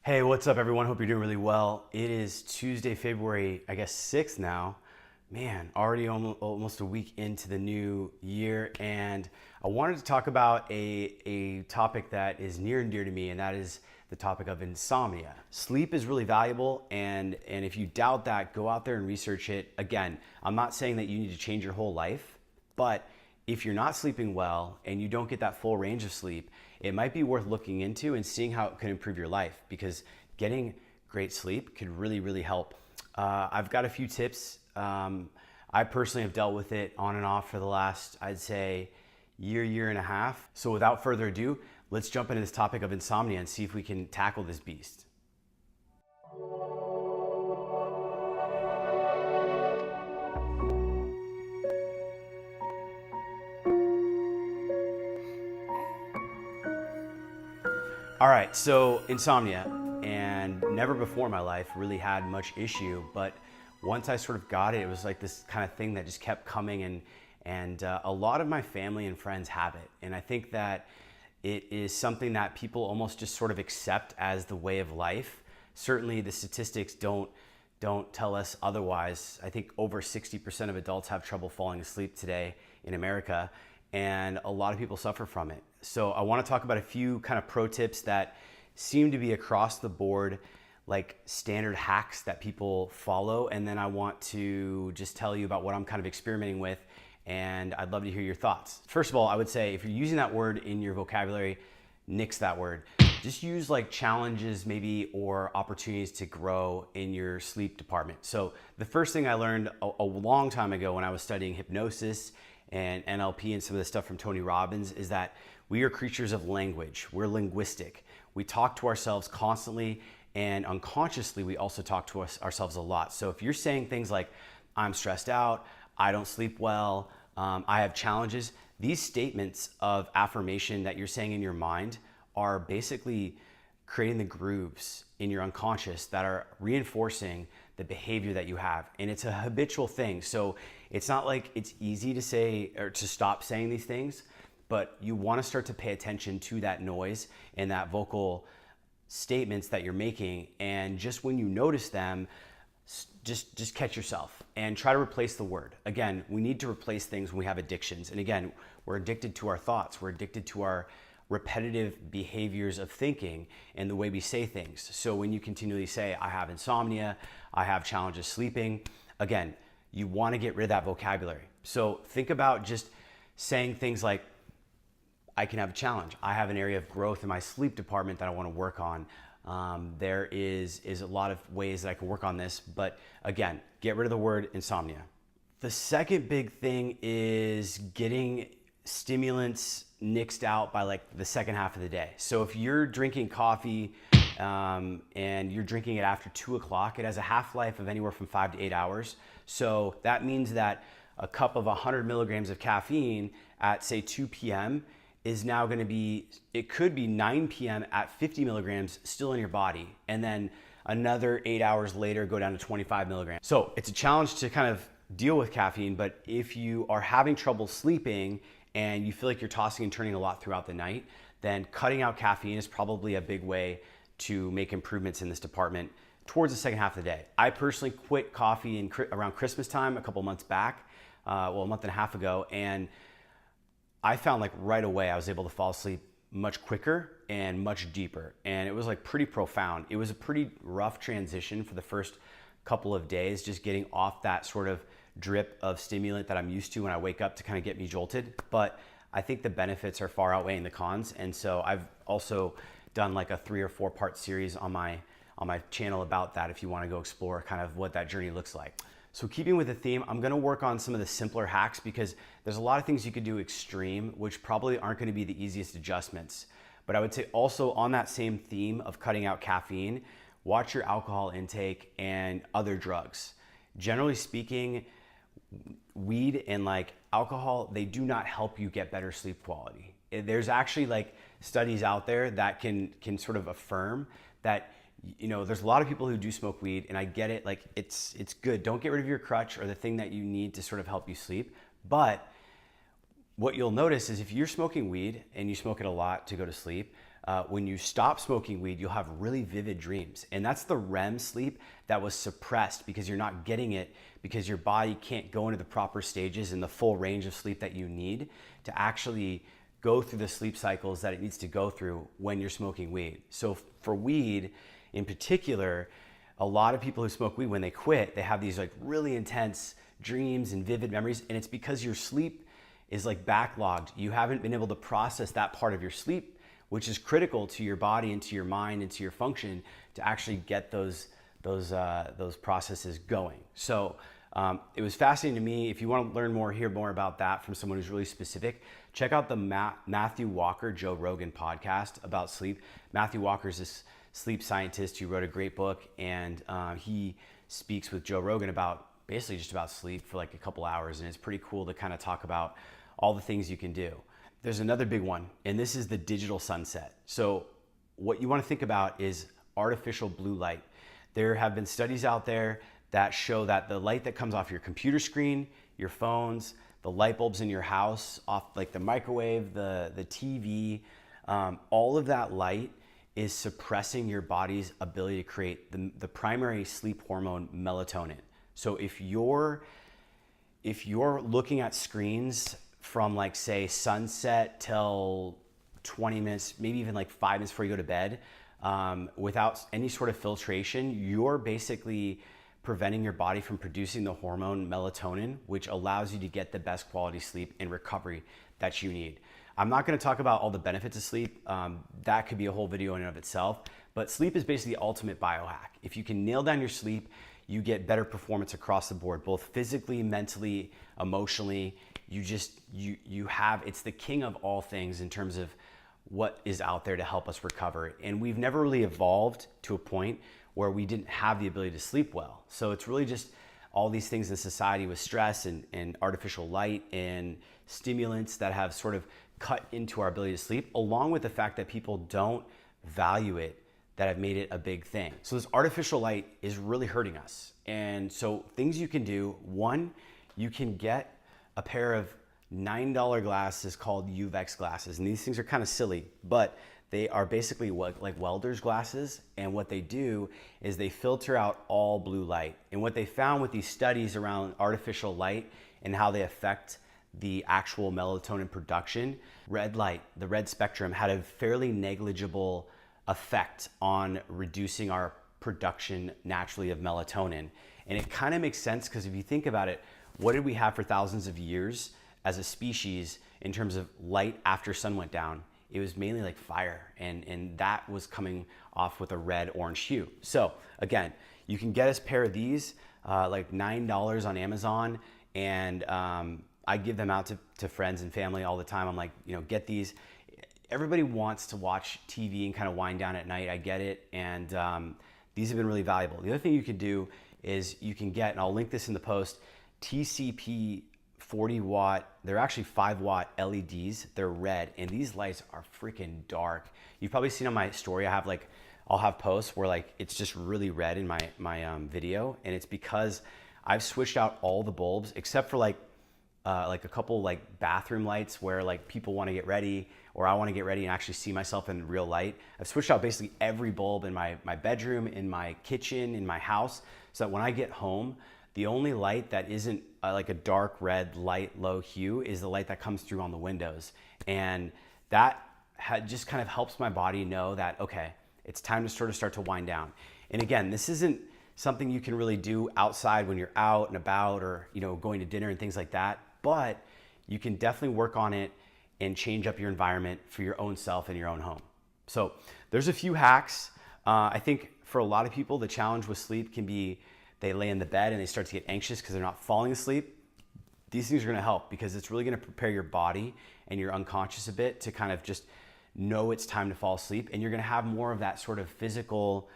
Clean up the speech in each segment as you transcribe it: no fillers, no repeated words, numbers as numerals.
Hey, what's up, everyone? Hope you're doing really well. It is Tuesday, February, I guess, 6th now. Man, already almost a week into the new year, and I wanted to talk about a topic that is near and dear to me, and that is the topic of insomnia. Sleep is really valuable, and if you doubt that, go out there and research it. Again, I'm not saying that you need to change your whole life, but if you're not sleeping well and you don't get that full range of sleep, it might be worth looking into and seeing how it can improve your life, because getting great sleep could really help. I've got a few tips. I personally have dealt with it on and off for the last, I'd say, year and a half. So without further ado, let's jump into this topic of insomnia and see if we can tackle this beast. All right, so insomnia, and never before in my life really had much issue, but once I sort of got it, it was like this kind of thing that just kept coming, and a lot of my family and friends have it, and I think that it is something that people almost just sort of accept as the way of life. Certainly, the statistics don't tell us otherwise. I think over 60% of adults have trouble falling asleep today in America, and a lot of people suffer from it. So I want to talk about a few kind of pro tips that seem to be across the board, like standard hacks that people follow. And then I want to just tell you about what I'm kind of experimenting with, and I'd love to hear your thoughts. First of all, I would say if you're using that word in your vocabulary, nix that word. Just use like challenges maybe, or opportunities to grow in your sleep department. So the first thing I learned a long time ago when I was studying hypnosis and NLP and some of the stuff from Tony Robbins is that we are creatures of language. We're linguistic. We talk to ourselves constantly, and unconsciously we also talk to ourselves a lot. So if you're saying things like, I'm stressed out, I don't sleep well, I have challenges, these statements of affirmation that you're saying in your mind are basically creating the grooves in your unconscious that are reinforcing the behavior that you have. And it's a habitual thing. So it's not like it's easy to say or to stop saying these things, but you want to start to pay attention to that noise and that vocal statements that you're making. And just when you notice them, just catch yourself and try to replace the word. Again, we need to replace things when we have addictions. And again, we're addicted to our thoughts. We're addicted to our repetitive behaviors of thinking and the way we say things. So when you continually say, I have insomnia, I have challenges sleeping, again, you want to get rid of that vocabulary. So think about just saying things like, I can have a challenge. I have an area of growth in my sleep department that I want to work on. There is a lot of ways that I can work on this, but again, get rid of the word insomnia. The second big thing is getting stimulants nixed out by like the second half of the day. So if you're drinking coffee and you're drinking it after 2 o'clock, it has a half-life of anywhere from 5 to 8 hours. So that means that a cup of 100 milligrams of caffeine at say 2 p.m. is now going to be, it could be 9 p.m. at 50 milligrams still in your body, and then another 8 hours later go down to 25 milligrams. So it's a challenge to kind of deal with caffeine, but if you are having trouble sleeping and you feel like you're tossing and turning a lot throughout the night, then cutting out caffeine is probably a big way to make improvements in this department towards the second half of the day. I personally quit coffee around Christmas time a couple months back, a month and a half ago, and I found like right away I was able to fall asleep much quicker and much deeper, and it was like pretty profound. It was a pretty rough transition for the first couple of days, just getting off that sort of drip of stimulant that I'm used to when I wake up to kind of get me jolted. But I think the benefits are far outweighing the cons, and so I've also done like a 3 or 4 part series on my channel about that if you want to go explore kind of what that journey looks like. So keeping with the theme, I'm going to work on some of the simpler hacks because there's a lot of things you could do extreme, which probably aren't going to be the easiest adjustments. But I would say also on that same theme of cutting out caffeine, watch your alcohol intake and other drugs. Generally speaking, weed and like alcohol, they do not help you get better sleep quality. There's actually like studies out there that can sort of affirm that, you know, there's a lot of people who do smoke weed, and I get it, like it's good. Don't get rid of your crutch or the thing that you need to sort of help you sleep. But what you'll notice is if you're smoking weed and you smoke it a lot to go to sleep, when you stop smoking weed, you'll have really vivid dreams. And that's the REM sleep that was suppressed because you're not getting it because your body can't go into the proper stages and the full range of sleep that you need to actually go through the sleep cycles that it needs to go through when you're smoking weed. So for weed in particular, a lot of people who smoke weed, when they quit, they have these like really intense dreams and vivid memories. And it's because your sleep is like backlogged. You haven't been able to process that part of your sleep, which is critical to your body and to your mind and to your function to actually get those processes going. So it was fascinating to me. If you want to learn more, hear more about that from someone who's really specific, check out the Matthew Walker, Joe Rogan podcast about sleep. Matthew Walker is this sleep scientist who wrote a great book, and he speaks with Joe Rogan about basically just about sleep for like a couple hours, and it's pretty cool to kind of talk about all the things you can do. There's another big one, and this is the digital sunset. So what you want to think about is artificial blue light. There have been studies out there that show that the light that comes off your computer screen, your phones, the light bulbs in your house, off like the microwave, the TV, all of that light is suppressing your body's ability to create the primary sleep hormone, melatonin. So if you're looking at screens from like say sunset till 20 minutes, maybe even like 5 minutes before you go to bed, without any sort of filtration, you're basically preventing your body from producing the hormone melatonin, which allows you to get the best quality sleep and recovery that you need. I'm not going to talk about all the benefits of sleep. That could be a whole video in and of itself, but sleep is basically the ultimate biohack. If you can nail down your sleep, you get better performance across the board, both physically, mentally, emotionally. You have, it's the king of all things in terms of what is out there to help us recover. And we've never really evolved to a point where we didn't have the ability to sleep well. So it's really just all these things in society with stress and artificial light and stimulants that have sort of cut into our ability to sleep, along with the fact that people don't value it, that have made it a big thing. So this artificial light is really hurting us. And so things you can do, one, you can get a pair of $9 glasses called UVEX glasses. And these things are kind of silly, but they are basically like welder's glasses. And what they do is they filter out all blue light. And what they found with these studies around artificial light and how they affect the actual melatonin production, red light, the red spectrum, had a fairly negligible effect on reducing our production naturally of melatonin. And it kind of makes sense because if you think about it, what did we have for thousands of years as a species in terms of light after sun went down? It was mainly like fire, and that was coming off with a red orange hue. So again, you can get us a pair of these, like $9 on Amazon, and I give them out to friends and family all the time. I'm like, get these. Everybody wants to watch TV and kind of wind down at night. I get it, and these have been really valuable. The other thing you can do is you can get, and I'll link this in the post, TCP 40 watt, they're actually 5 watt LEDs. They're red, and these lights are freaking dark. You've probably seen on my story, I'll have posts where like it's just really red in my video, and it's because I've switched out all the bulbs except for like a couple like bathroom lights where like people want to get ready, or I want to get ready and actually see myself in real light. I've switched out basically every bulb in my bedroom, in my kitchen, in my house, so that when I get home, the only light that isn't like a dark red light, low hue, is the light that comes through on the windows. And that just kind of helps my body know that, okay, it's time to sort of start to wind down. And again, this isn't something you can really do outside when you're out and about, or going to dinner and things like that, but you can definitely work on it and change up your environment for your own self and your own home. So there's a few hacks. I think for a lot of people, the challenge with sleep can be they lay in the bed and they start to get anxious because they're not falling asleep. These things are going to help because it's really going to prepare your body and your unconscious a bit to kind of just know it's time to fall asleep. And you're going to have more of that sort of physical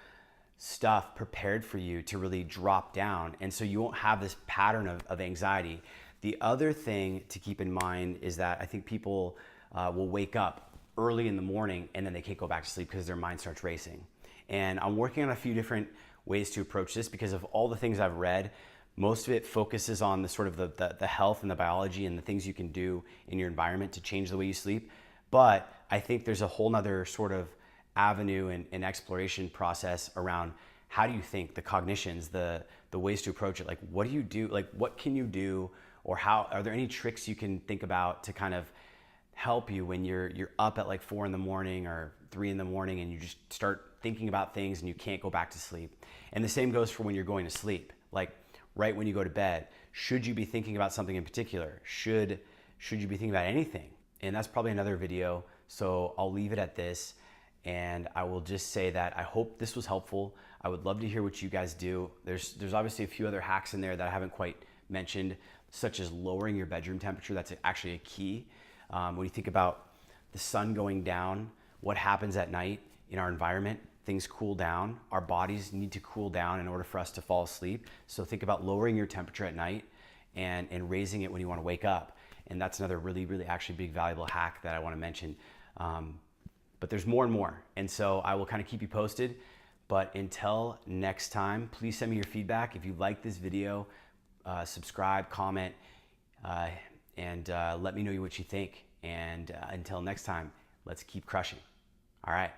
stuff prepared for you to really drop down. And so you won't have this pattern of anxiety. The other thing to keep in mind is that I think people will wake up early in the morning and then they can't go back to sleep because their mind starts racing. And I'm working on a few different ways to approach this because of all the things I've read. Most of it focuses on the sort of the health and the biology and the things you can do in your environment to change the way you sleep. But I think there's a whole nother sort of avenue and exploration process around how do you think, the cognitions, the ways to approach it. Like, what do you do? Like, what can you do, or how are there any tricks you can think about to kind of help you when you're up at like 4 in the morning or 3 in the morning and you just start thinking about things and you can't go back to sleep? And the same goes for when you're going to sleep. Like, right when you go to bed, should you be thinking about something in particular? Should you be thinking about anything? And that's probably another video, so I'll leave it at this. And I will just say that I hope this was helpful. I would love to hear what you guys do. There's obviously a few other hacks in there that I haven't quite mentioned, such as lowering your bedroom temperature. That's actually a key. When you think about the sun going down, what happens at night in our environment, things cool down. Our bodies need to cool down in order for us to fall asleep. So think about lowering your temperature at night and raising it when you want to wake up. And that's another really, really actually big valuable hack that I want to mention. But there's more and more. And so I will kind of keep you posted. But until next time, please send me your feedback. If you like this video, subscribe, comment, and let me know what you think. And until next time, let's keep crushing. All right.